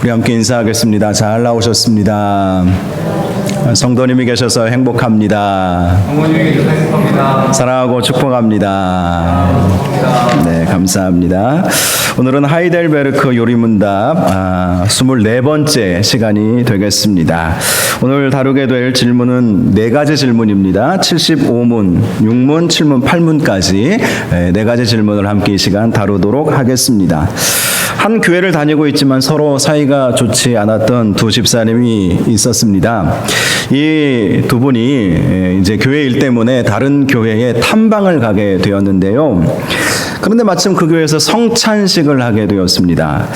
우리 함께 인사하겠습니다. 잘 나오셨습니다. 성도님이 계셔서 행복합니다. 부모님이 계셔서 행복합니다. 사랑하고 축복합니다. 네, 감사합니다. 오늘은 하이델베르크 요리문답 24번째 시간이 되겠습니다. 오늘 다루게 될 질문은 4가지 질문입니다. 75문, 6문, 7문, 8문까지 4가지 질문을 함께 이 시간 다루도록 하겠습니다. 한 교회를 다니고 있지만 서로 사이가 좋지 않았던 두 집사님이 있었습니다. 이 두 분이 이제 교회 일 때문에 다른 교회에 탐방을 가게 되었는데요. 그런데 마침 그 교회에서 성찬식을 하게 되었습니다.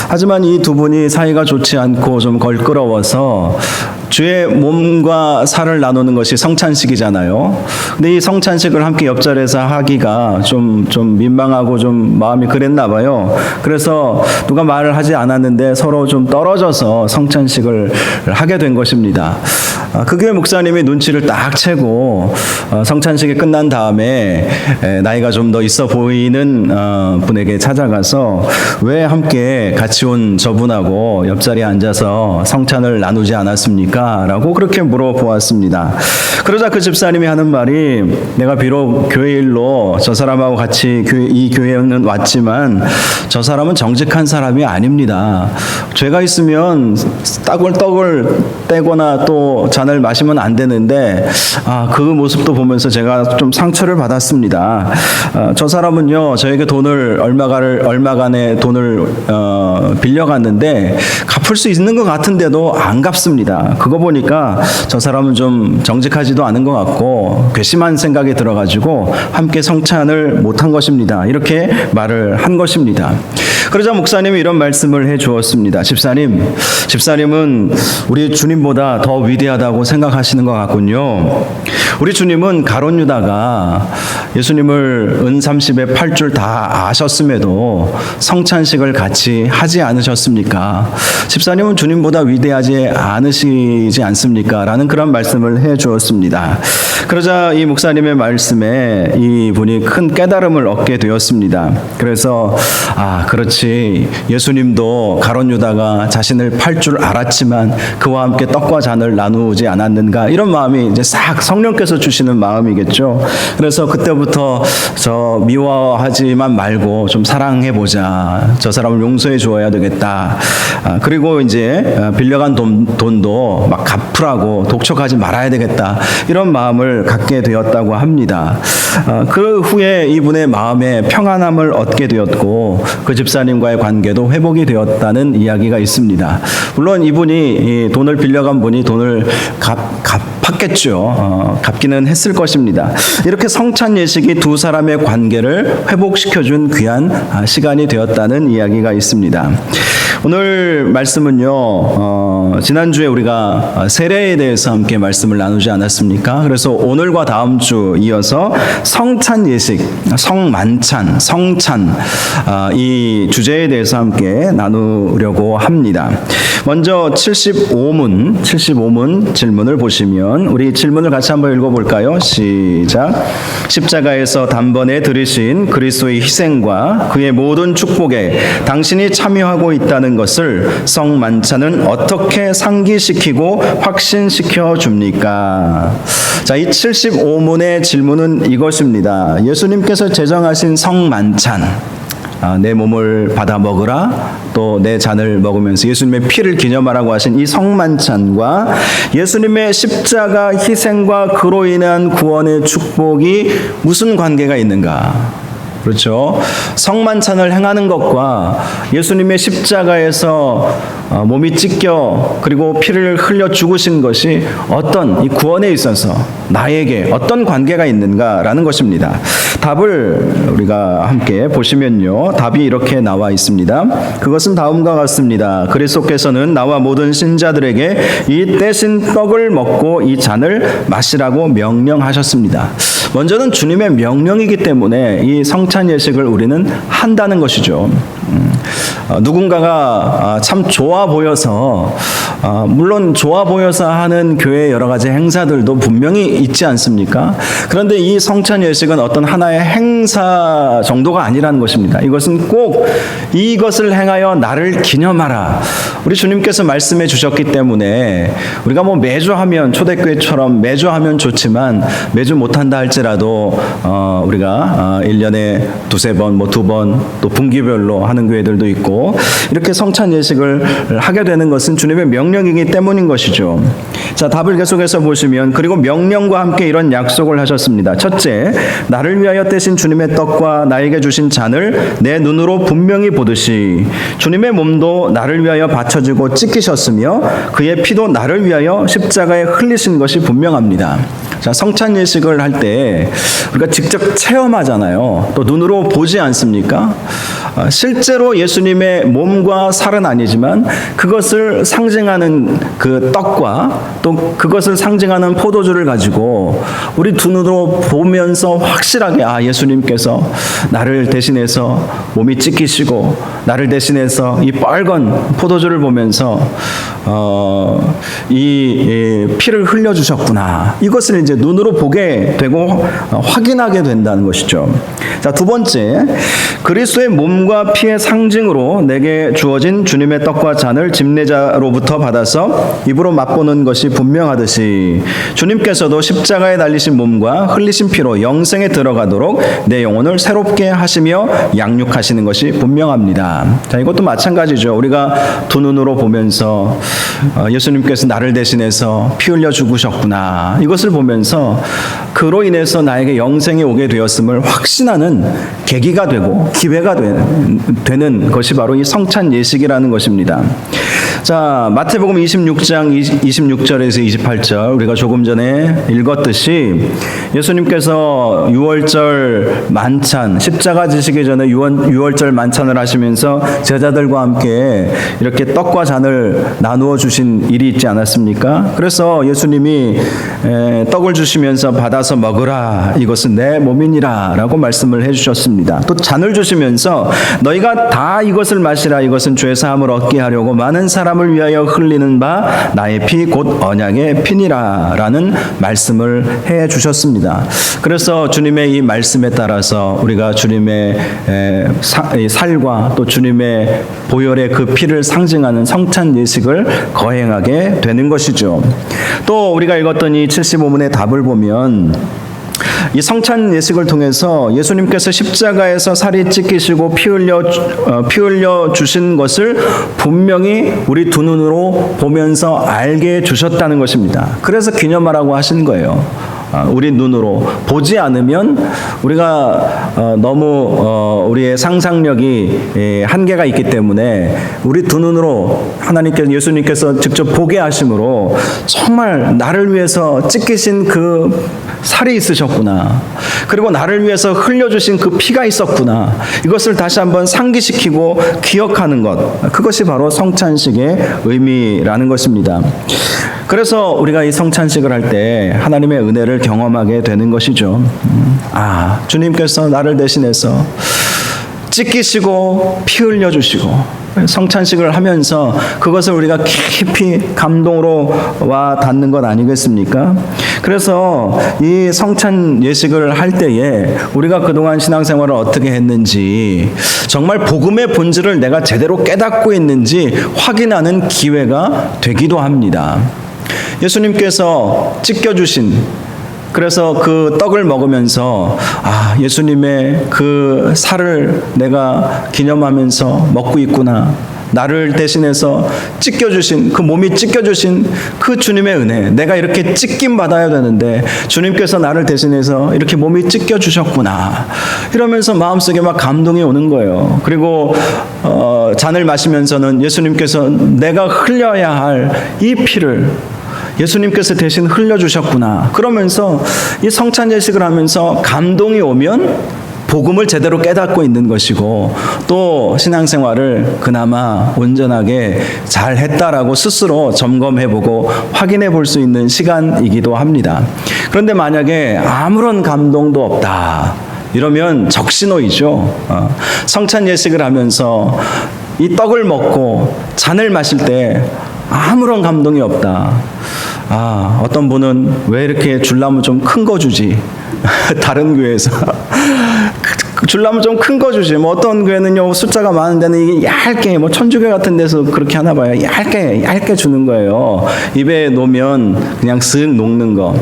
하지만 이 두 분이 사이가 좋지 않고 좀 걸끄러워서 주의 몸과 살을 나누는 것이 성찬식이잖아요. 근데 이 성찬식을 함께 옆자리에서 하기가 좀 민망하고 좀 마음이 그랬나 봐요. 그래서 누가 말을 하지 않았는데 서로 좀 떨어져서 성찬식을 하게 된 것입니다. 그 교회 목사님이 눈치를 딱 채고 성찬식이 끝난 다음에 나이가 좀 더 있어 보이는 분에게 찾아가서 왜 함께 같이 온 저분하고 옆자리에 앉아서 성찬을 나누지 않았습니까? 라고 그렇게 물어보았습니다. 그러자 그 집사님이 하는 말이, 내가 비록 교회 일로 저 사람하고 같이 이 교회는 왔지만 저 사람은 정직한 사람이 아닙니다. 죄가 있으면 떡을 떼거나 또 잔을 마시면 안 되는데 그 모습도 보면서 제가 좀 상처를 받았습니다. 저 사람은요, 저에게 돈을 얼마간의 돈을 빌려갔는데 갚을 수 있는 것 같은데도 안 갚습니다. 그거 보니까 저 사람은 좀 정직하지도 않은 것 같고 괘씸한 생각이 들어가지고 함께 성찬을 못한 것입니다. 이렇게 말을 한 것입니다. 그러자 목사님이 이런 말씀을 해 주었습니다. 집사님은 우리 주님보다 더 위대하다고 생각하시는 것 같군요. 우리 주님은 가룟 유다가 예수님을 은30에 8줄 다 아셨음에도 성찬식을 같이 하지 않으셨습니까? 집사님은 주님보다 위대하지 않으시지 않습니까? 라는 그런 말씀을 해 주었습니다. 그러자 이 목사님의 말씀에 이 분이 큰 깨달음을 얻게 되었습니다. 그래서 그렇지, 예수님도 가룟 유다가 자신을 팔 줄 알았지만 그와 함께 떡과 잔을 나누지 않았는가, 이런 마음이 이제 싹 성령께서 주시는 마음이겠죠. 그래서 그때부터 저 미워하지만 말고 좀 사랑해보자, 저 사람을 용서해 주어야 되겠다, 그리고 이제 빌려간 돈도 막 갚으라고 독촉하지 말아야 되겠다, 이런 마음을 갖게 되었다고 합니다. 그 후에 이분의 마음에 평안함을 얻게 되었고 그 집사님과의 관계도 회복이 되었다는 이야기가 있습니다. 물론 이분이 돈을 빌려간 분이 돈을 갚았겠죠. 갚기는 했을 것입니다. 이렇게 성찬 예식이 두 사람의 관계를 회복시켜준 귀한 시간이 되었다는 이야기가 있습니다. 오늘 말씀은요, 지난주에 우리가 세례에 대해서 함께 말씀을 나누지 않았습니까? 그래서 오늘과 다음 주 이어서 성찬 예식, 성만찬, 성찬, 이 주제에 대해서 함께 나누려고 합니다. 먼저 75문 질문을 보시면 우리 질문을 같이 한번 읽어볼까요? 시작. 십자가에서 단번에 들으신 그리스도의 희생과 그의 모든 축복에 당신이 참여하고 있다는 것을 성만찬은 어떻게 상기시키고 확신시켜 줍니까? 자, 이 75문의 질문은 이것입니다. 예수님께서 제정하신 성만찬, 내 몸을 받아 먹으라, 또 내 잔을 먹으면서 예수님의 피를 기념하라고 하신 이 성만찬과 예수님의 십자가 희생과 그로 인한 구원의 축복이 무슨 관계가 있는가? 그렇죠. 성만찬을 행하는 것과 예수님의 십자가에서 몸이 찢겨 그리고 피를 흘려 죽으신 것이 어떤 이 구원에 있어서 나에게 어떤 관계가 있는가라는 것입니다. 답을 우리가 함께 보시면요, 답이 이렇게 나와 있습니다. 그것은 다음과 같습니다. 그리스도께서는 나와 모든 신자들에게 이 떼신 떡을 먹고 이 잔을 마시라고 명령하셨습니다. 먼저는 주님의 명령이기 때문에 이 성찬 예식을 우리는 한다는 것이죠. 누군가가 참 좋아 좋아 보여서 물론 좋아 보여서 하는 교회의 여러 가지 행사들도 분명히 있지 않습니까? 그런데 이 성찬 예식은 어떤 하나의 행사 정도가 아니라는 것입니다. 이것은 꼭 이것을 행하여 나를 기념하라. 우리 주님께서 말씀해 주셨기 때문에 우리가 뭐 매주 하면 초대교회처럼 매주 하면 좋지만 매주 못한다 할지라도 우리가 1년에 두세 번, 뭐 2번 또 분기별로 하는 교회들도 있고 이렇게 성찬 예식을 하게 되는 것은 주님의 명령이기 때문인 것이죠. 자, 답을 계속해서 보시면 그리고 명령과 함께 이런 약속을 하셨습니다. 첫째, 나를 위하여 떼신 주님의 떡과 나에게 주신 잔을 내 눈으로 분명히 보듯이 주님의 몸도 나를 위하여 바쳐지고 찢기셨으며 그의 피도 나를 위하여 십자가에 흘리신 것이 분명합니다. 자, 성찬 예식을 할 때 우리가 직접 체험하잖아요. 또 눈으로 보지 않습니까? 실제로 예수님의 몸과 살은 아니지만 그것을 상징하는 그 떡과 또 그것을 상징하는 포도주를 가지고 우리 두 눈으로 보면서 확실하게 예수님께서 나를 대신해서 몸이 찢기시고 나를 대신해서 이 빨간 포도주를 보면서 이 피를 흘려주셨구나. 이것을 이제 눈으로 보게 되고 확인하게 된다는 것이죠. 자, 두 번째, 그리스도의 몸과 피의 상징으로 내게 주어진 주님의 떡과 잔을 집례자로부터 받아서 입으로 맛보는 것이 분명하듯이 주님께서도 십자가에 달리신 몸과 흘리신 피로 영생에 들어가도록 내 영혼을 새롭게 하시며 양육하시는 것이 분명합니다. 자, 이것도 마찬가지죠. 우리가 두 눈으로 보면서 예수님께서 나를 대신해서 피 흘려 죽으셨구나. 이것을 보면서 그로 인해서 나에게 영생이 오게 되었음을 확신하는 계기가 되고 기회가 되는 것이 바로 이 성찬 예식이라는 것입니다. 자, 마태복음 26장 26절에서 28절 우리가 조금 전에 읽었듯이 예수님께서 유월절 만찬, 십자가 지시기 전에 유월절 만찬을 하시면서 제자들과 함께 이렇게 떡과 잔을 나누어 주신 일이 있지 않았습니까? 그래서 예수님이 떡을 주시면서 받아서 먹으라, 이것은 내 몸이니라 라고 말씀을 해주셨습니다. 또 잔을 주시면서 너희가 다 이것을 마시라, 이것은 죄 사함을 얻게 하려고 많은 사람을 위하여 흘리는 바 나의 피 곧 언약의 피니라 라는 말씀을 해 주셨습니다. 그래서 주님의 이 말씀에 따라서 우리가 주님의 살과 또 주님의 보혈의 그 피를 상징하는 성찬 예식을 거행하게 되는 것이죠. 또 우리가 읽었던 이 75문의 답을 보면 이 성찬 예식을 통해서 예수님께서 십자가에서 살이 찢기시고 피 흘려 주신 것을 분명히 우리 두 눈으로 보면서 알게 해주셨다는 것입니다. 그래서 기념하라고 하신 거예요. 우리 눈으로 보지 않으면 우리가 너무 우리의 상상력이 한계가 있기 때문에 우리 두 눈으로 예수님께서 직접 보게 하심으로 정말 나를 위해서 찢기신 그 살이 있으셨구나, 그리고 나를 위해서 흘려주신 그 피가 있었구나, 이것을 다시 한번 상기시키고 기억하는 것, 그것이 바로 성찬식의 의미라는 것입니다. 그래서 우리가 이 성찬식을 할 때 하나님의 은혜를 경험하게 되는 것이죠. 주님께서 나를 대신해서 찢기시고 피 흘려주시고 성찬식을 하면서 그것을 우리가 깊이 감동으로 와 닿는 것 아니겠습니까? 그래서 이 성찬 예식을 할 때에 우리가 그동안 신앙생활을 어떻게 했는지, 정말 복음의 본질을 내가 제대로 깨닫고 있는지 확인하는 기회가 되기도 합니다. 예수님께서 찢겨주신, 그래서 그 떡을 먹으면서 예수님의 그 살을 내가 기념하면서 먹고 있구나, 나를 대신해서 찢겨주신 그 몸이 찢겨주신 그 주님의 은혜, 내가 이렇게 찢김 받아야 되는데 주님께서 나를 대신해서 이렇게 몸이 찢겨주셨구나, 이러면서 마음속에 막 감동이 오는 거예요. 그리고 잔을 마시면서는 예수님께서 내가 흘려야 할 이 피를 예수님께서 대신 흘려주셨구나, 그러면서 이 성찬 예식을 하면서 감동이 오면 복음을 제대로 깨닫고 있는 것이고, 또 신앙생활을 그나마 온전하게 잘 했다라고 스스로 점검해보고 확인해 볼 수 있는 시간이기도 합니다. 그런데 만약에 아무런 감동도 없다 이러면 적신호이죠. 성찬 예식을 하면서 이 떡을 먹고 잔을 마실 때 아무런 감동이 없다. 어떤 분은 왜 이렇게 줄라면 좀 큰 거 주지? 다른 교회에서 줄라면 좀 큰 거 주지. 뭐 어떤 교회는요 숫자가 많은 데는 이게 얇게 뭐 천주교 같은 데서 그렇게 하나 봐요. 얇게 주는 거예요. 입에 놓으면 그냥 쓱 녹는 거.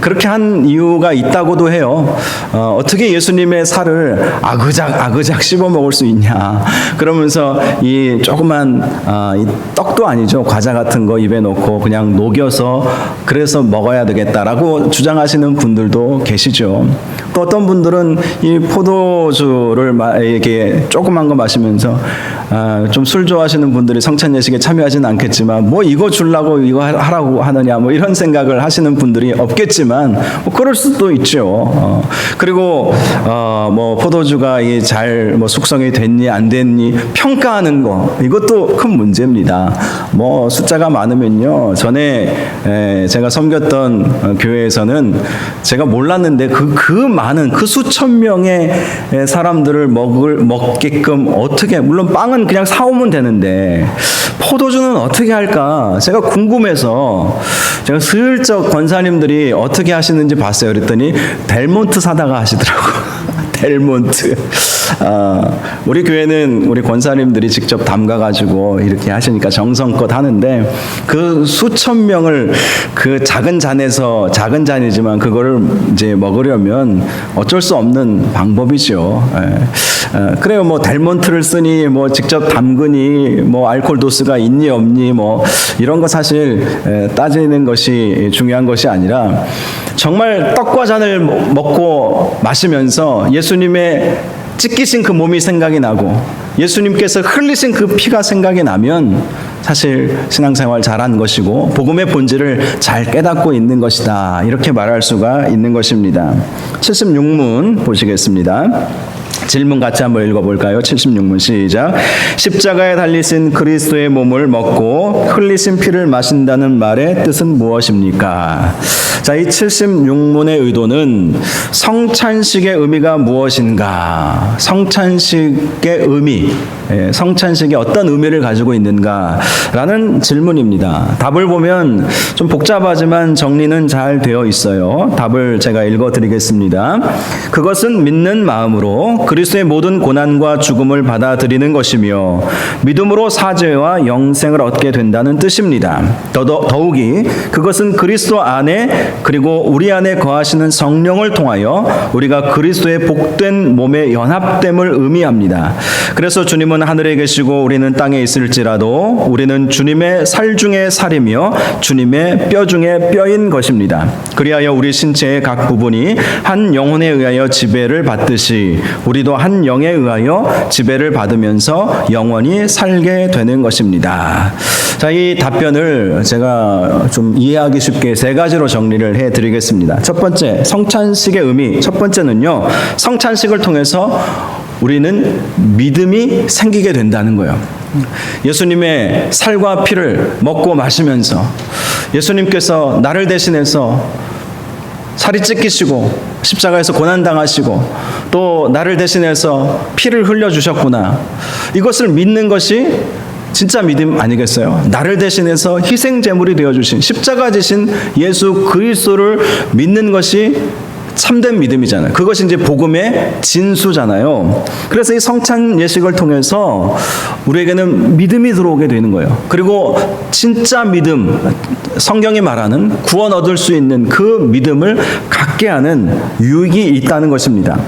그렇게 한 이유가 있다고도 해요. 어떻게 예수님의 살을 아그작 씹어 먹을 수 있냐. 그러면서 이 조그만 이 떡도 아니죠. 과자 같은 거 입에 넣고 그냥 녹여서 그래서 먹어야 되겠다라고 주장하시는 분들도 계시죠. 또 어떤 분들은 이 포도주를 이렇게 조그만 거 마시면서 좀 술 좋아하시는 분들이 성찬 예식에 참여하지는 않겠지만 뭐 이거 주려고 이거 하라고 하느냐 뭐 이런 생각을 하시는 분들이 없겠지만 뭐 그럴 수도 있죠. 그리고 뭐 포도주가 잘 뭐 숙성이 됐니 안 됐니 평가하는 거 이것도 큰 문제입니다. 뭐 숫자가 많으면요 전에 제가 섬겼던 교회에서는 제가 몰랐는데 그 많은 그 수천 명의 사람들을 먹게끔 어떻게 물론 빵은 그냥 사오면 되는데 포도주는 어떻게 할까 제가 궁금해서 제가 슬쩍 권사님들이 어떻게 하시는지 봤어요. 그랬더니 델몬트 사다가 하시더라고요. 델몬트. 우리 교회는 우리 권사님들이 직접 담가가지고 이렇게 하시니까 정성껏 하는데 그 수천 명을 그 작은 잔이지만 그거를 이제 먹으려면 어쩔 수 없는 방법이죠. 그래요. 뭐 델몬트를 쓰니 뭐 직접 담그니 뭐 알코올 도수가 있니 없니 뭐 이런 거 사실 따지는 것이 중요한 것이 아니라 정말 떡과 잔을 먹고 마시면서 예수님의 찢기신 그 몸이 생각이 나고 예수님께서 흘리신 그 피가 생각이 나면 사실 신앙생활 잘한 것이고 복음의 본질을 잘 깨닫고 있는 것이다. 이렇게 말할 수가 있는 것입니다. 76문 보시겠습니다. 질문 같이 한번 읽어볼까요? 76문 시작. 십자가에 달리신 그리스도의 몸을 먹고 흘리신 피를 마신다는 말의 뜻은 무엇입니까? 자, 이 76문의 의도는 성찬식의 의미가 무엇인가? 성찬식의 의미, 성찬식이 어떤 의미를 가지고 있는가라는 질문입니다. 답을 보면 좀 복잡하지만 정리는 잘 되어 있어요. 답을 제가 읽어드리겠습니다. 그것은 믿는 마음으로 그리스도의 모든 고난과 죽음을 받아들이는 것이며 믿음으로 사죄와 영생을 얻게 된다는 뜻입니다. 더욱이 그것은 그리스도 안에 그리고 우리 안에 거하시는 성령을 통하여 우리가 그리스도의 복된 몸에 연합됨을 의미합니다. 그래서 주님은 하늘에 계시고 우리는 땅에 있을지라도 우리는 주님의 살 중에 살이며 주님의 뼈 중에 뼈인 것입니다. 그리하여 우리 신체의 각 부분이 한 영혼에 의하여 지배를 받듯이 우리도 한 영에 의하여 지배를 받으면서 영원히 살게 되는 것입니다. 자, 이 답변을 제가 좀 이해하기 쉽게 세 가지로 정리를 해드리겠습니다. 첫 번째, 성찬식의 의미. 첫 번째는요, 성찬식을 통해서 우리는 믿음이 생기게 된다는 거예요. 예수님의 살과 피를 먹고 마시면서 예수님께서 나를 대신해서 살이 찢기시고 십자가에서 고난당하시고 또 나를 대신해서 피를 흘려주셨구나. 이것을 믿는 것이 진짜 믿음 아니겠어요? 나를 대신해서 희생제물이 되어주신 십자가 지신 예수 그리스도를 믿는 것이 참된 믿음이잖아요. 그것이 이제 복음의 진수잖아요. 그래서 이 성찬 예식을 통해서 우리에게는 믿음이 들어오게 되는 거예요. 그리고 진짜 믿음, 성경이 말하는 구원 얻을 수 있는 그 믿음을 갖게 하는 유익이 있다는 것입니다.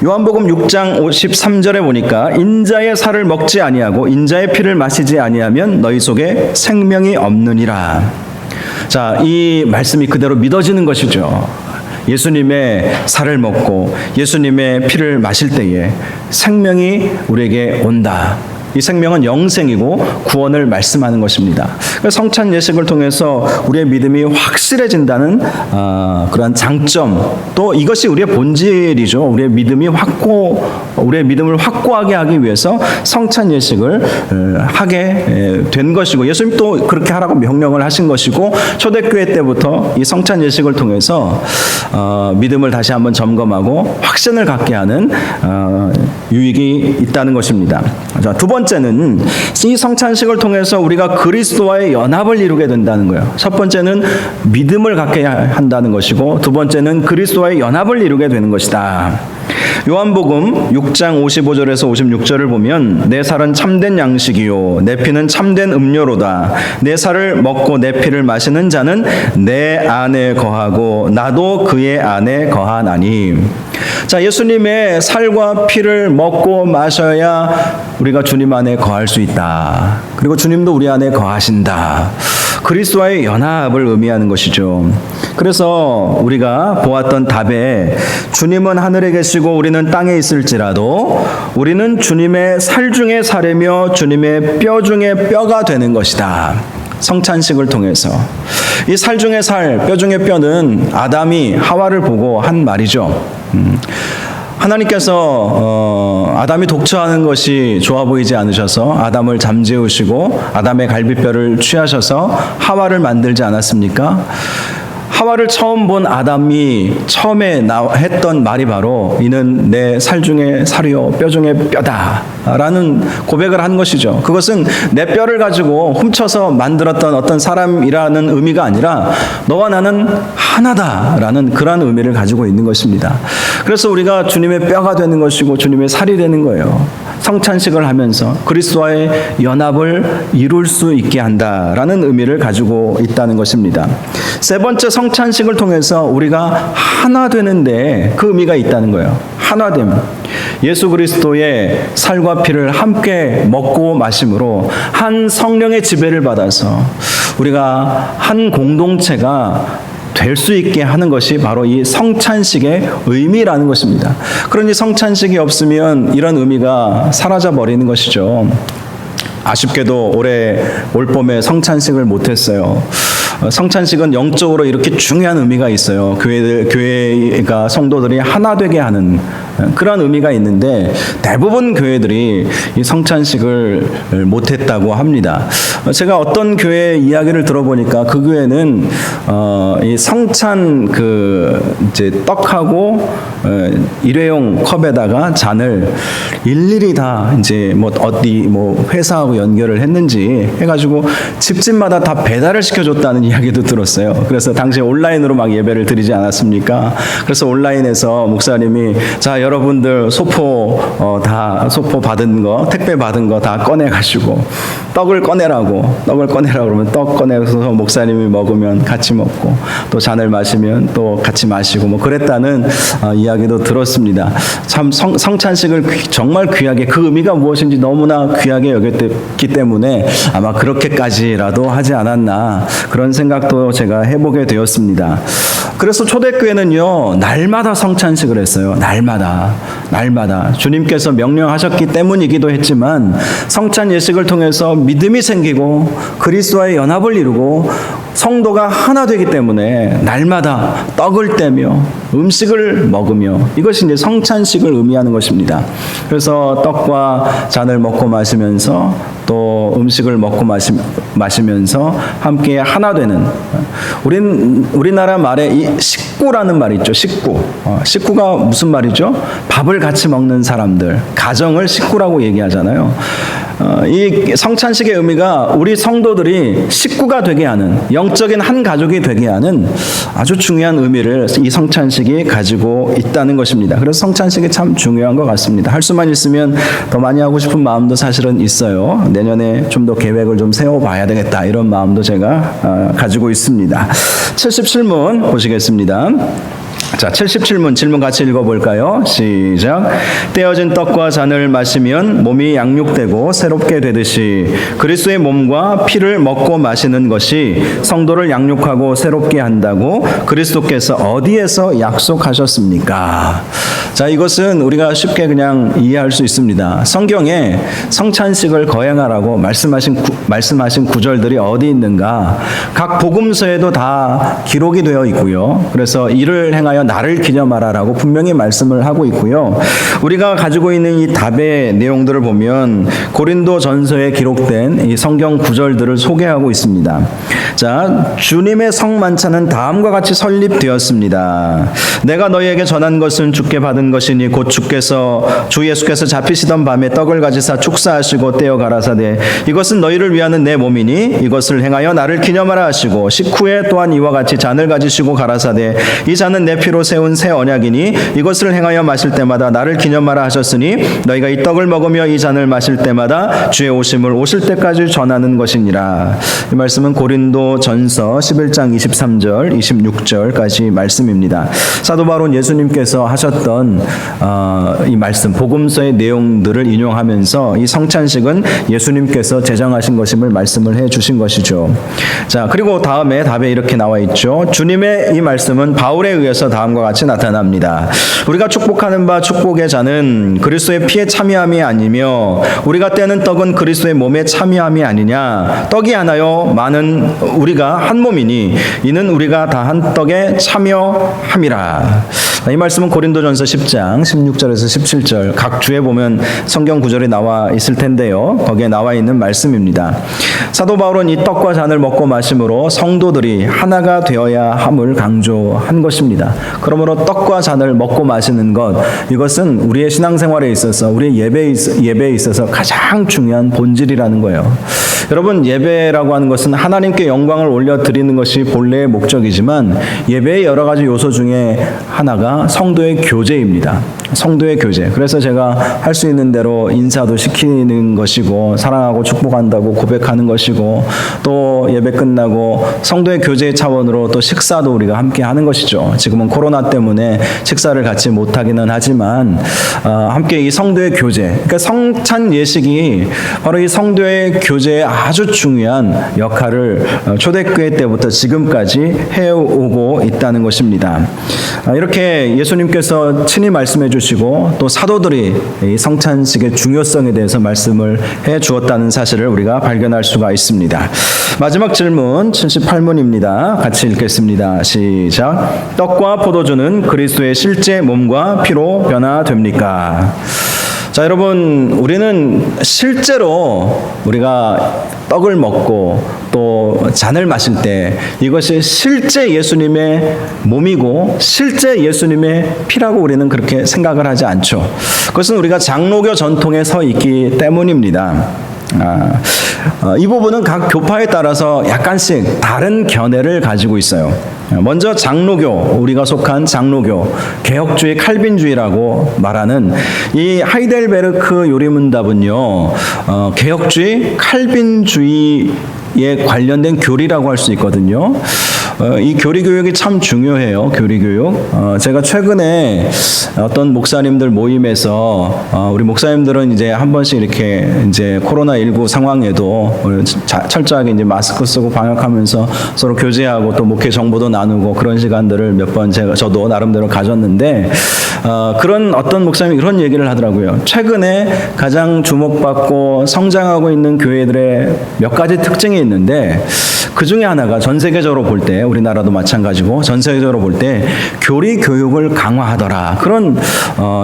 요한복음 6장 53절에 보니까 인자의 살을 먹지 아니하고 인자의 피를 마시지 아니하면 너희 속에 생명이 없느니라. 자, 이 말씀이 그대로 믿어지는 것이죠. 예수님의 살을 먹고 예수님의 피를 마실 때에 생명이 우리에게 온다. 이 생명은 영생이고 구원을 말씀하는 것입니다. 성찬 예식을 통해서 우리의 믿음이 확실해진다는 그러한 장점, 또 이것이 우리의 본질이죠. 우리의 믿음을 확고하게 하기 위해서 성찬 예식을 하게 된 것이고, 예수님 또 그렇게 하라고 명령을 하신 것이고, 초대교회 때부터 이 성찬 예식을 통해서 믿음을 다시 한번 점검하고 확신을 갖게 하는 유익이 있다는 것입니다. 자, 두 번째는 이 성찬식을 통해서 우리가 그리스도와의 연합을 이루게 된다는 거예요. 첫 번째는 믿음을 갖게 한다는 것이고, 두 번째는 그리스도와의 연합을 이루게 되는 것이다. 요한복음 6장 55절에서 56절을 보면 내 살은 참된 양식이요 내 피는 참된 음료로다. 내 살을 먹고 내 피를 마시는 자는 내 안에 거하고 나도 그의 안에 거하나니. 자, 예수님의 살과 피를 먹고 마셔야 우리가 주님 안에 거할 수 있다. 그리고 주님도 우리 안에 거하신다. 그리스도와의 연합을 의미하는 것이죠. 그래서 우리가 보았던 답에 주님은 하늘에 계시고 우리는 땅에 있을지라도 우리는 주님의 살 중에 살이며 주님의 뼈 중에 뼈가 되는 것이다. 성찬식을 통해서 이 살 중에 살, 뼈 중에 뼈는 아담이 하와를 보고 한 말이죠. 하나님께서 아담이 독처하는 것이 좋아 보이지 않으셔서 아담을 잠재우시고 아담의 갈비뼈를 취하셔서 하와를 만들지 않았습니까? 하와를 처음 본 아담이 처음에 했던 말이 바로 이는 내 살 중에 살이요 뼈 중에 뼈다 라는 고백을 한 것이죠. 그것은 내 뼈를 가지고 훔쳐서 만들었던 어떤 사람이라는 의미가 아니라 너와 나는 하나다 라는 그런 의미를 가지고 있는 것입니다. 그래서 우리가 주님의 뼈가 되는 것이고 주님의 살이 되는 거예요. 성찬식을 하면서 그리스도와의 연합을 이룰 수 있게 한다라는 의미를 가지고 있다는 것입니다. 세 번째, 성찬식을 통해서 우리가 하나 되는데 그 의미가 있다는 거예요. 하나됨. 예수 그리스도의 살과 피를 함께 먹고 마심으로 한 성령의 지배를 받아서 우리가 한 공동체가 될 수 있게 하는 것이 바로 이 성찬식의 의미라는 것입니다. 그러니 성찬식이 없으면 이런 의미가 사라져 버리는 것이죠. 아쉽게도 올 봄에 성찬식을 못했어요. 성찬식은 영적으로 이렇게 중요한 의미가 있어요. 교회가 성도들이 하나 되게 하는 그런 의미가 있는데 대부분 교회들이 이 성찬식을 못했다고 합니다. 제가 어떤 교회 이야기를 들어보니까 그 교회는 이 성찬 이제 떡하고 일회용 컵에다가 잔을 일일이 다 이제 어디 회사하고 연결을 했는지 해가지고 집집마다 다 배달을 시켜줬다는 이야기도 들었어요. 그래서 당시에 온라인으로 막 예배를 드리지 않았습니까? 그래서 온라인에서 목사님이 자 여러분들 소포 받은 거 택배 받은 거 다 꺼내가지고 떡을 꺼내라고 그러면 떡 꺼내서 목사님이 먹으면 같이 먹고 또 잔을 마시면 또 같이 마시고 그랬다는 이야기도 들었습니다. 참 성찬식을 정말 귀하게 그 의미가 무엇인지 너무나 귀하게 여겼기 때문에 아마 그렇게까지라도 하지 않았나 그런 생각도 제가 해보게 되었습니다. 그래서 초대교회는요 날마다 성찬식을 했어요. 날마다 주님께서 명령하셨기 때문이기도 했지만 성찬 예식을 통해서 믿음이 생기고 그리스도와의 연합을 이루고 성도가 하나 되기 때문에 날마다 떡을 떼며 음식을 먹으며 이것이 이제 성찬식을 의미하는 것입니다. 그래서 떡과 잔을 먹고 마시면서 또 음식을 먹고 마시면서 함께 하나 되는 우리나라 말에 이 식구라는 말이 있죠. 식구가 무슨 말이죠? 밥을 같이 먹는 사람들, 가정을 식구라고 얘기하잖아요. 이 성찬식의 의미가 우리 성도들이 식구가 되게 하는 영적인 한 가족이 되게 하는 아주 중요한 의미를 이 성찬식이 가지고 있다는 것입니다. 그래서 성찬식이 참 중요한 것 같습니다. 할 수만 있으면 더 많이 하고 싶은 마음도 사실은 있어요. 내년에 좀 더 계획을 좀 세워봐야 되겠다 이런 마음도 제가 가지고 있습니다. 77문 보시겠습니다. 자, 77문 질문 같이 읽어볼까요? 시작. 떼어진 떡과 잔을 마시면 몸이 양육되고 새롭게 되듯이 그리스도의 몸과 피를 먹고 마시는 것이 성도를 양육하고 새롭게 한다고 그리스도께서 어디에서 약속하셨습니까? 자, 이것은 우리가 쉽게 그냥 이해할 수 있습니다. 성경에 성찬식을 거행하라고 말씀하신 구절들이 어디 있는가? 각 복음서에도 다 기록이 되어 있고요. 그래서 이를 행하여 행하여 나를 기념하라라고 분명히 말씀을 하고 있고요. 우리가 가지고 있는 이 답의 내용들을 보면 고린도전서에 기록된 이 성경 구절들을 소개하고 있습니다. 자, 주님의 성만찬은 다음과 같이 설립되었습니다. 내가 너희에게 전한 것은 주께 받은 것이니 곧 주 예수께서 잡히시던 밤에 떡을 가지사 축사하시고 떼어 가라사대 이것은 너희를 위하는 내 몸이니 이것을 행하여 나를 기념하라 하시고 식후에 또한 이와 같이 잔을 가지시고 가라사대 이 잔은 내 피로 세운 새 언약이니 이것을 행하여 마실 때마다 나를 기념하라 하셨으니 너희가 이 떡을 먹으며 이 잔을 마실 때마다 주의 오심을 오실 때까지 전하는 것이니라. 이 말씀은 고린도전서 11장 23절 26절까지 말씀입니다. 사도 바울은 예수님께서 하셨던 이 말씀 복음서의 내용들을 인용하면서 이 성찬식은 예수님께서 제정하신 것임을 말씀을 해 주신 것이죠. 자, 그리고 다음에 답에 이렇게 나와 있죠. 주님의 이 말씀은 바울에 의해서 다음과 같이 나타납니다. 우리가 축복하는 바 축복의 잔은 그리스도의 피에 참여함이 아니며 우리가 떼는 떡은 그리스도의 몸에 참여함이 아니냐. 떡이 하나요 많은 우리가 한 몸이니 이는 우리가 다 한 떡에 참여함이라. 이 말씀은 고린도전서 10장 16절에서 17절 각 주에 보면 성경 구절이 나와 있을 텐데요. 거기에 나와 있는 말씀입니다. 사도 바울은 이 떡과 잔을 먹고 마심으로 성도들이 하나가 되어야 함을 강조한 것입니다. 그러므로 떡과 잔을 먹고 마시는 것 이것은 우리의 신앙생활에 있어서 우리의 예배에 있어서 가장 중요한 본질이라는 거예요. 여러분 예배라고 하는 것은 하나님께 영광을 올려드리는 것이 본래의 목적이지만 예배의 여러 가지 요소 중에 하나가 성도의 교제입니다. 성도의 교제. 그래서 제가 할 수 있는 대로 인사도 시키는 것이고 사랑하고 축복한다고 고백하는 것이고 또 예배 끝나고 성도의 교제의 차원으로 또 식사도 우리가 함께 하는 것이죠. 지금은 코로나 때문에 식사를 같이 못하기는 하지만 함께 이 성도의 교제 그러니까 성찬 예식이 바로 이 성도의 교제에 아주 중요한 역할을 초대교회 때부터 지금까지 해오고 있다는 것입니다. 이렇게 예수님께서 친히 말씀해 주시고 또 사도들이 이 성찬식의 중요성에 대해서 말씀을 해 주었다는 사실을 우리가 발견할 수가 있습니다. 마지막 질문 78문입니다. 같이 읽겠습니다. 시작. 떡과 포도주는 그리스도의 실제 몸과 피로 변화됩니까? 자, 여러분, 우리는 실제로 우리가 떡을 먹고 또 잔을 마실 때 이것이 실제 예수님의 몸이고 실제 예수님의 피라고 우리는 그렇게 생각을 하지 않죠. 그것은 우리가 장로교 전통에 서 있기 때문입니다. 이 부분은 각 교파에 따라서 약간씩 다른 견해를 가지고 있어요. 먼저 장로교, 우리가 속한 장로교, 개혁주의 칼빈주의라고 말하는 이 하이델베르크 요리문답은요, 개혁주의 칼빈주의에 관련된 교리라고 할 수 있거든요. 이 교리 교육이 참 중요해요. 교리 교육. 제가 최근에 어떤 목사님들 모임에서 우리 목사님들은 이제 한 번씩 이렇게 이제 코로나19 상황에도 철저하게 이제 마스크 쓰고 방역하면서 서로 교제하고 또 목회 정보도 나누고 그런 시간들을 몇 번 저도 나름대로 가졌는데 그런 어떤 목사님이 그런 얘기를 하더라고요. 최근에 가장 주목받고 성장하고 있는 교회들의 몇 가지 특징이 있는데 그 중에 하나가 전 세계적으로 볼 때 우리나라도 마찬가지고 전 세계적으로 볼 때 교리 교육을 강화하더라 그런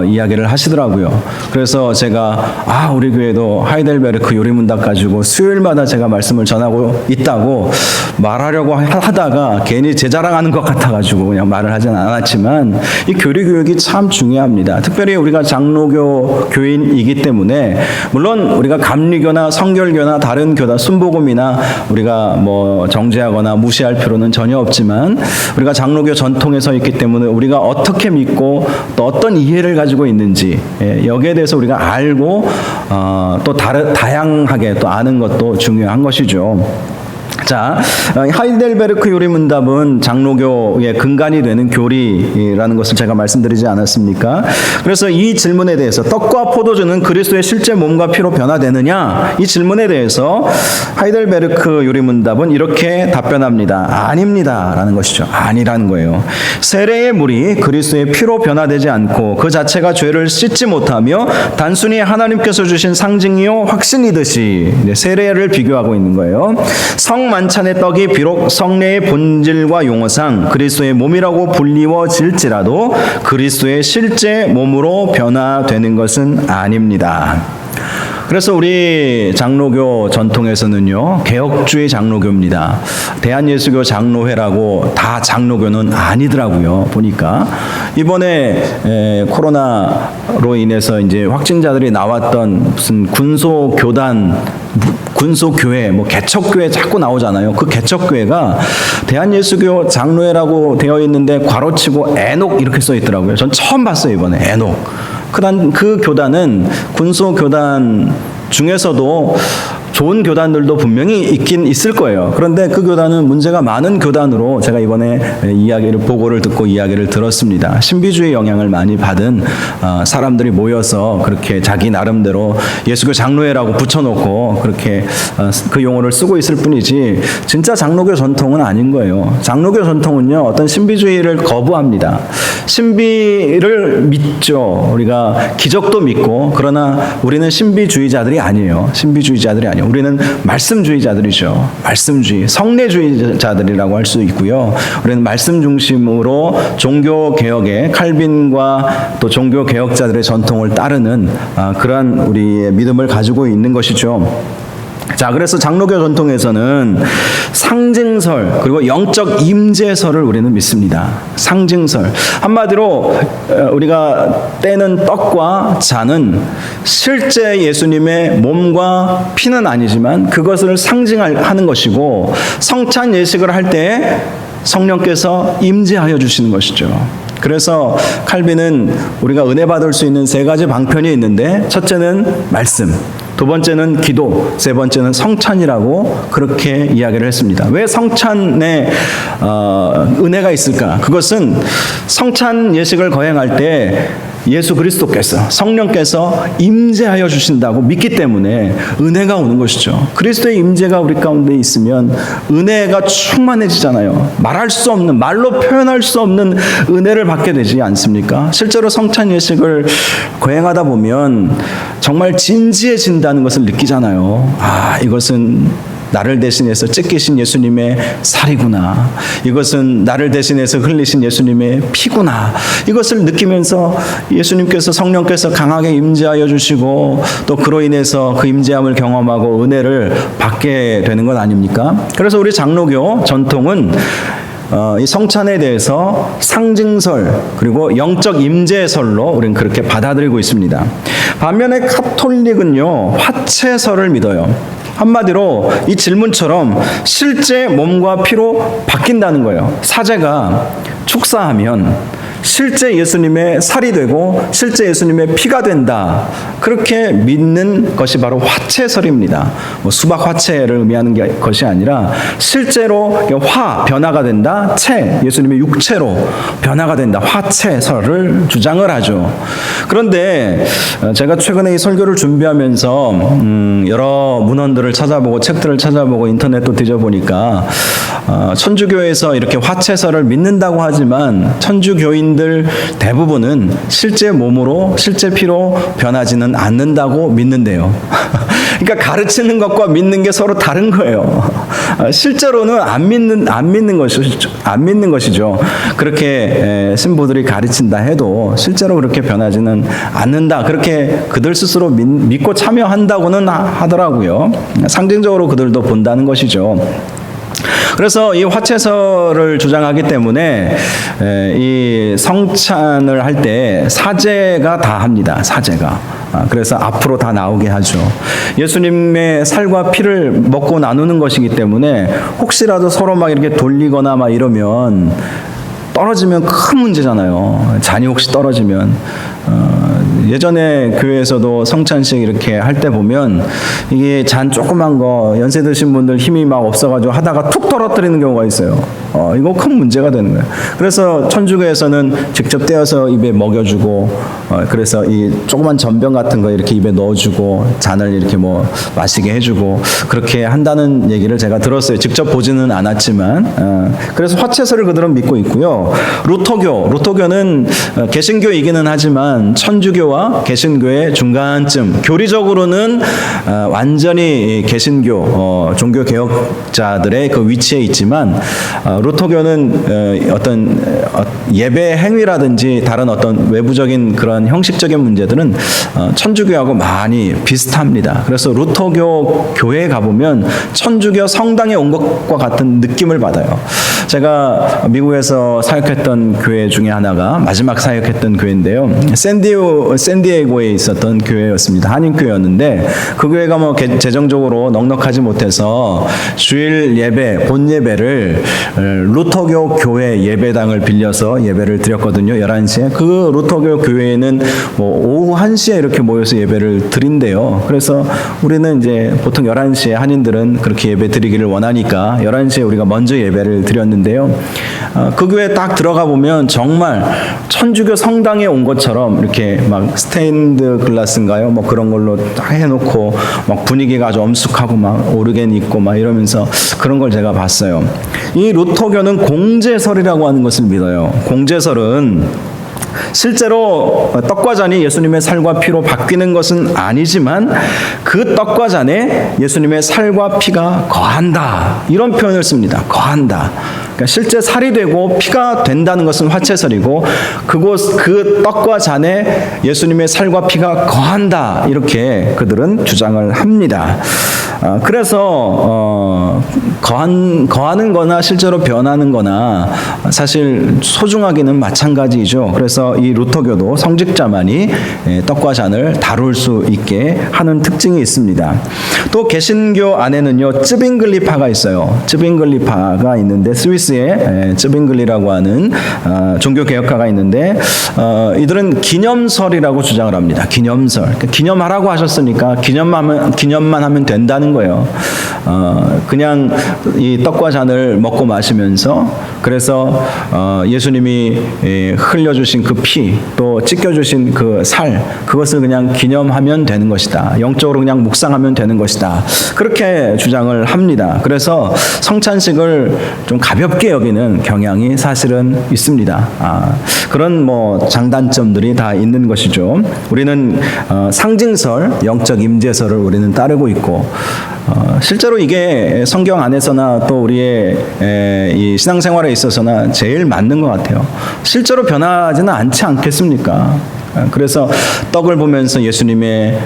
이야기를 하시더라고요. 그래서 제가 우리 교회도 하이델베르크 요리문답 가지고 수요일마다 제가 말씀을 전하고 있다고 말하려고 하다가 괜히 제 자랑하는 것 같아가지고 그냥 말을 하진 않았지만 이 교리 교육이 참 중요합니다. 특별히 우리가 장로교 교인이기 때문에 물론 우리가 감리교나 성결교나 다른 교다 순복음이나 우리가 뭐 정죄하거나 무시할 필요는 전혀 없지만 우리가 장로교 전통에 서 있기 때문에 우리가 어떻게 믿고 또 어떤 이해를 가지고 있는지 여기에 대해서 우리가 알고 또 다양하게 또 아는 것도 중요한 것이죠. 자, 하이델베르크 요리문답은 장로교의 근간이 되는 교리라는 것을 제가 말씀드리지 않았습니까? 그래서 이 질문에 대해서 떡과 포도주는 그리스도의 실제 몸과 피로 변화되느냐? 이 질문에 대해서 하이델베르크 요리문답은 이렇게 답변합니다. 아닙니다 라는 것이죠. 아니라는 거예요. 세례의 물이 그리스도의 피로 변화되지 않고 그 자체가 죄를 씻지 못하며 단순히 하나님께서 주신 상징이요 확신이듯이 세례를 비교하고 있는 거예요. 천상만찬의 떡이 비록 성례의 본질과 용어상 그리스도의 몸이라고 불리워질지라도 그리스도의 실제 몸으로 변화되는 것은 아닙니다. 그래서 우리 장로교 전통에서는요, 개혁주의 장로교입니다. 대한예수교 장로회라고 다 장로교는 아니더라고요. 보니까 이번에 코로나로 인해서 이제 확진자들이 나왔던 무슨 군소교단, 군소교회, 뭐 개척교회 자꾸 나오잖아요. 그 개척교회가 대한예수교 장로회라고 되어 있는데 괄호치고 애녹 이렇게 써 있더라고요. 전 처음 봤어요, 이번에 애녹. 그 교단은 군소교단 중에서도 좋은 교단들도 분명히 있긴 있을 거예요. 그런데 그 교단은 문제가 많은 교단으로 제가 이번에 보고를 듣고 이야기를 들었습니다. 신비주의 영향을 많이 받은 사람들이 모여서 그렇게 자기 나름대로 예수교 장로회라고 붙여놓고 그렇게 그 용어를 쓰고 있을 뿐이지 진짜 장로교 전통은 아닌 거예요. 장로교 전통은요, 어떤 신비주의를 거부합니다. 신비를 믿죠. 우리가 기적도 믿고, 그러나 우리는 신비주의자들이 아니에요. 신비주의자들이 아니에요. 우리는 말씀주의자들이죠. 말씀주의, 성례주의자들이라고 할 수 있고요. 우리는 말씀 중심으로 종교개혁의 칼빈과 또 종교개혁자들의 전통을 따르는 그러한 우리의 믿음을 가지고 있는 것이죠. 자, 그래서 장로교 전통에서는 상징설 그리고 영적 임재설을 우리는 믿습니다. 상징설, 한마디로 우리가 떼는 떡과 잔은 실제 예수님의 몸과 피는 아니지만 그것을 상징하는 것이고, 성찬 예식을 할 때 성령께서 임재하여 주시는 것이죠. 그래서 칼빈은 우리가 은혜 받을 수 있는 세 가지 방편이 있는데, 첫째는 말씀, 두 번째는 기도, 세 번째는 성찬이라고 그렇게 이야기를 했습니다. 왜 성찬에 은혜가 있을까? 그것은 성찬 예식을 거행할 때 예수 그리스도께서, 성령께서 임재하여 주신다고 믿기 때문에 은혜가 오는 것이죠. 그리스도의 임재가 우리 가운데 있으면 은혜가 충만해지잖아요. 말할 수 없는, 말로 표현할 수 없는 은혜를 받게 되지 않습니까? 실제로 성찬 예식을 거행하다 보면 정말 진지해진다는 것을 느끼잖아요. 아, 이것은 나를 대신해서 찢기신 예수님의 살이구나. 이것은 나를 대신해서 흘리신 예수님의 피구나. 이것을 느끼면서 예수님께서, 성령께서 강하게 임재하여 주시고 또 그로 인해서 그 임재함을 경험하고 은혜를 받게 되는 것 아닙니까? 그래서 우리 장로교 전통은 이 성찬에 대해서 상징설 그리고 영적 임재설로 우리는 그렇게 받아들이고 있습니다. 반면에 카톨릭은요, 화채설을 믿어요. 한마디로 이 질문처럼 실제 몸과 피로 바뀐다는 거예요. 사제가 축사하면 실제 예수님의 살이 되고 실제 예수님의 피가 된다, 그렇게 믿는 것이 바로 화채설입니다. 뭐 수박 화채를 의미하는 것이 아니라 실제로 변화가 된다, 예수님의 육체로 변화가 된다, 화채설을 주장을 하죠. 그런데 제가 최근에 이 설교를 준비하면서 여러 문헌들을 찾아보고 책들을 찾아보고 인터넷도 뒤져보니까 천주교에서 이렇게 화채설을 믿는다고 하지만 천주교인들 대부분은 실제 몸으로, 실제 피로 변하지는 않는다고 믿는데요. 그러니까 가르치는 것과 믿는 게 서로 다른 거예요. 실제로는 안 믿는 것이죠. 그렇게 신부들이 가르친다 해도 실제로 그렇게 변하지는 않는다, 그렇게 그들 스스로 믿고 참여한다고는 하더라고요. 상징적으로 그들도 본다는 것이죠. 그래서 이 화채설을 주장하기 때문에 이 성찬을 할 때 사제가 다 합니다. 사제가. 그래서 앞으로 다 나오게 하죠. 예수님의 살과 피를 먹고 나누는 것이기 때문에 혹시라도 서로 막 이렇게 돌리거나 막 이러면 떨어지면 큰 문제잖아요. 잔이 혹시 떨어지면. 예전에 교회에서도 성찬식 이렇게 할 때 보면 이게 잔 조그만 거 연세 드신 분들 힘이 막 없어가지고 하다가 툭 떨어뜨리는 경우가 있어요. 이거 큰 문제가 되는 거예요. 그래서 천주교에서는 직접 떼어서 입에 먹여주고, 그래서 이 조그만 전병 같은 거 이렇게 입에 넣어주고 잔을 이렇게 뭐 마시게 해주고 그렇게 한다는 얘기를 제가 들었어요. 직접 보지는 않았지만. 그래서 화채설을 그들은 믿고 있고요. 루터교는 개신교이기는 하지만 약간 천주교와 개신교의 중간쯤, 교리적으로는 완전히 개신교 종교 개혁자들의 그 위치에 있지만 루터교는 어떤 예배 행위라든지 다른 어떤 외부적인 그런 형식적인 문제들은 천주교하고 많이 비슷합니다. 그래서 루터교 교회에 가보면 천주교 성당에 온 것과 같은 느낌을 받아요. 제가 미국에서 사역했던 교회 중에 하나가 마지막 사역했던 교회인데요. 샌디에고에 있었던 교회였습니다. 한인교회였는데 그 교회가 뭐 재정적으로 넉넉하지 못해서 주일 예배, 본 예배를 루터교 교회 예배당을 빌려서 예배를 드렸거든요. 11시에. 그 루터교 교회에는 뭐 오후 1시에 이렇게 모여서 예배를 드린대요. 그래서 우리는 이제 보통 11시에 한인들은 그렇게 예배 드리기를 원하니까 11시에 우리가 먼저 예배를 드렸는데요. 그 교회 딱 들어가 보면 정말 천주교 성당에 온 것처럼 이렇게 막 스테인드 글라스인가요? 뭐 그런 걸로 딱 해놓고 막 분위기가 아주 엄숙하고 막 오르겐 있고 막 이러면서 그런 걸 제가 봤어요. 이 루터교는 공제설이라고 하는 것을 믿어요. 공제설은 실제로 떡과 잔이 예수님의 살과 피로 바뀌는 것은 아니지만 그 떡과 잔에 예수님의 살과 피가 거한다. 이런 표현을 씁니다. 거한다. 그러니까 실제 살이 되고 피가 된다는 것은 화채설이고 그 떡과 잔에 예수님의 살과 피가 거한다. 이렇게 그들은 주장을 합니다. 그래서 거하는 거나 실제로 변하는 거나 사실 소중하기는 마찬가지이죠. 그래서 이 루터교도 성직자만이 떡과 잔을 다룰 수 있게 하는 특징이 있습니다. 또 개신교 안에는요, 쯔빙글리파가 있어요. 쯔빙글리파가 있는데 스위스에 쯔빙글리라고 하는 종교 개혁가가 있는데 이들은 기념설이라고 주장을 합니다. 기념설. 그러니까 기념하라고 하셨으니까 기념만 하면 된다는 거예요. 그냥 이 떡과 잔을 먹고 마시면서 그래서 예수님이 흘려주신 그 피, 또 찢겨주신 그 살, 그것을 그냥 기념하면 되는 것이다. 영적으로 그냥 묵상하면 되는 것이다. 그렇게 주장을 합니다. 그래서 성찬식을 좀 가볍게 여기는 경향이 사실은 있습니다. 그런 뭐 장단점들이 다 있는 것이죠. 우리는 상징설, 영적 임재설을 우리는 따르고 있고 실제로 이게 성경 안에서나 또 우리의 이 신앙생활에 있어서나 제일 맞는 것 같아요. 실제로 변하지는 않지 않겠습니까? 그래서 떡을 보면서 예수님의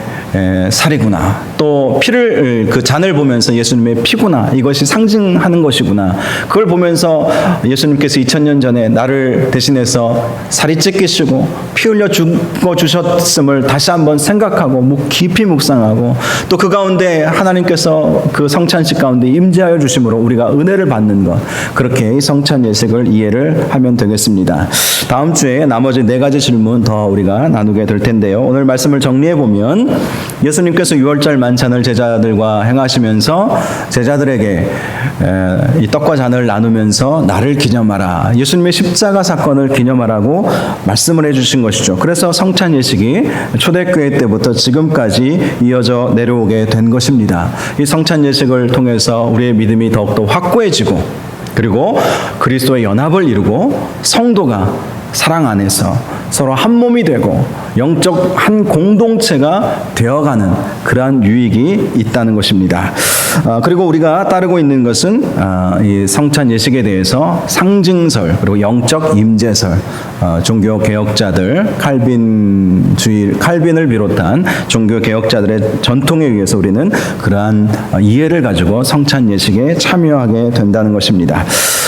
살이구나. 또 피를 그 잔을 보면서 예수님의 피구나. 이것이 상징하는 것이구나. 그걸 보면서 예수님께서 2000년 전에 나를 대신해서 살이 찢기시고 피 흘려 죽어 주셨음을 다시 한번 생각하고 깊이 묵상하고 또 그 가운데 하나님께서 그 성찬식 가운데 임재하여 주심으로 우리가 은혜를 받는 것. 그렇게 이 성찬 예식을 이해를 하면 되겠습니다. 다음 주에 나머지 4가지 질문 더 우리가 나누게 될 텐데요. 오늘 말씀을 정리해 보면 예수님께서 유월절 만찬을 제자들과 행하시면서 제자들에게 이 떡과 잔을 나누면서 나를 기념하라. 예수님의 십자가 사건을 기념하라고 말씀을 해주신 것이죠. 그래서 성찬 예식이 초대교회 때부터 지금까지 이어져 내려오게 된 것입니다. 이 성찬 예식을 통해서 우리의 믿음이 더욱더 확고해지고 그리고 그리스도의 연합을 이루고 성도가 사랑 안에서 서로 한 몸이 되고 영적 한 공동체가 되어가는 그러한 유익이 있다는 것입니다. 그리고 우리가 따르고 있는 것은 이 성찬 예식에 대해서 상징설 그리고 영적 임재설, 종교 개혁자들 칼빈을 비롯한 종교 개혁자들의 전통에 의해서 우리는 그러한 이해를 가지고 성찬 예식에 참여하게 된다는 것입니다.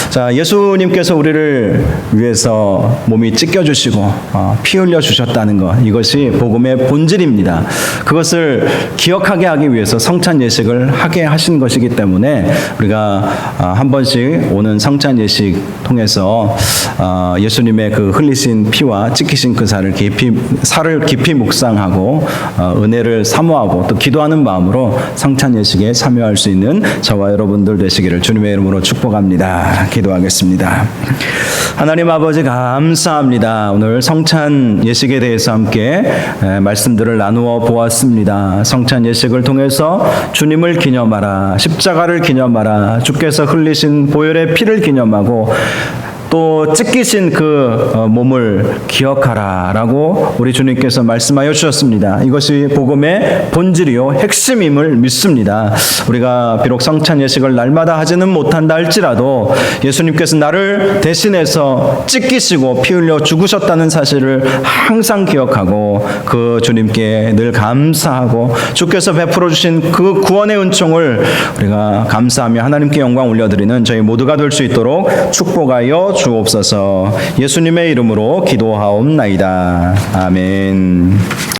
자, 예수님께서 우리를 위해서 몸이 찢겨주시고 피 흘려 주셨다는 것, 이것이 복음의 본질입니다. 그것을 기억하게 하기 위해서 성찬 예식을 하게 하신 것이기 때문에 우리가 한 번씩 오는 성찬 예식 통해서 예수님의 그 흘리신 피와 찢기신 그 살을 깊이 묵상하고 은혜를 사모하고 또 기도하는 마음으로 성찬 예식에 참여할 수 있는 저와 여러분들 되시기를 주님의 이름으로 축복합니다. 기도하겠습니다. 하나님 아버지 감사합니다. 오늘 성찬 예식에 대해서 함께 말씀들을 나누어 보았습니다. 성찬 예식을 통해서 주님을 기념하라, 십자가를 기념하라, 주께서 흘리신 보혈의 피를 기념하고 또 찢기신 그 몸을 기억하라라고 우리 주님께서 말씀하여 주셨습니다. 이것이 복음의 본질이요 핵심임을 믿습니다. 우리가 비록 성찬 예식을 날마다 하지는 못한다 할지라도 예수님께서 나를 대신해서 찢기시고 피 흘려 죽으셨다는 사실을 항상 기억하고 그 주님께 늘 감사하고 주께서 베풀어 주신 그 구원의 은총을 우리가 감사하며 하나님께 영광 올려드리는 저희 모두가 될 수 있도록 축복하여 주옵소서. 예수님의 이름으로 기도하옵나이다. 아멘.